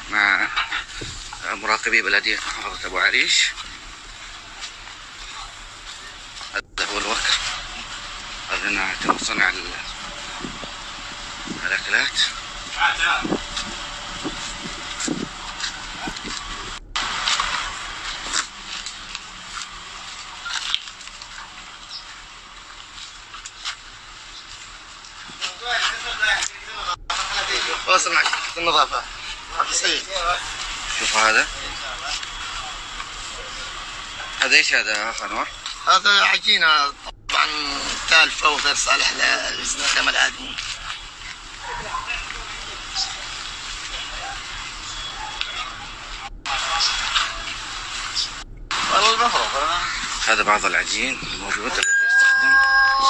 مع مراقبي بلدية محافظة أبو عريش. هذا هو الوركر الذين يتم صنع الأكلات. واصل معك النظافة. شوف هذا ايش هذا اخ انور؟ هذا عجينة طبعا تالفة وغير صالح للاستخدام العادي. والله المفروض هذا بعض العجين الموجود الذي يستخدم في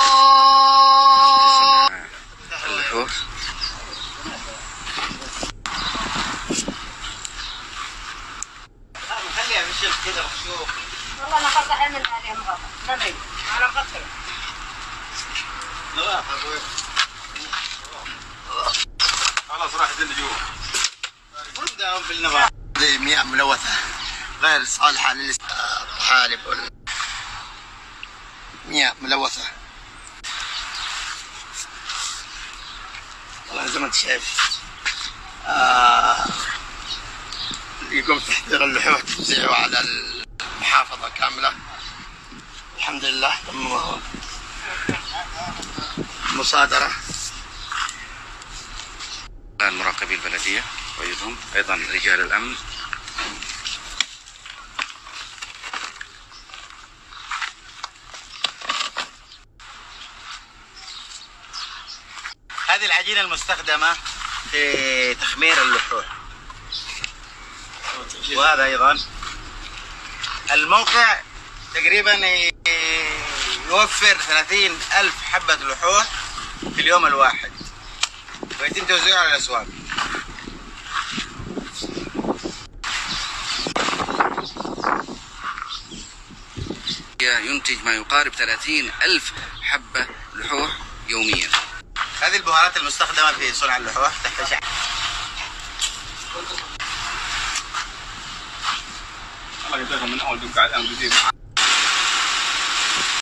صنع اللحوف. خليها بالشيخ كذا وشوف. والله انا خاطر اعمل عليها مغامره ما ادري انا مقصر نظافه ابوي. خلاص راح يدل جوا. نبداهم بالنظافه. هذه مياه ملوثه غير صالحه للحالب مياه ملوثه. والله زي ما انت شايف يقوم تحضير اللحوف توزيعه على المحافظة كاملة. الحمد لله تم مصادرة. مراقبي البلدية أيضا رجال الأمن. هذه العجينة المستخدمة في تخمير اللحوف. وهذا أيضا الموقع تقريبا يوفر 30,000 حبة لحوف في اليوم الواحد ويتم توزيعها على الأسواق. ينتج ما يقارب 30,000 حبة لحوف يوميا. هذه البهارات المستخدمة في صنع اللحوف تحت شعر. الله يجزاكم من اول دقه على الان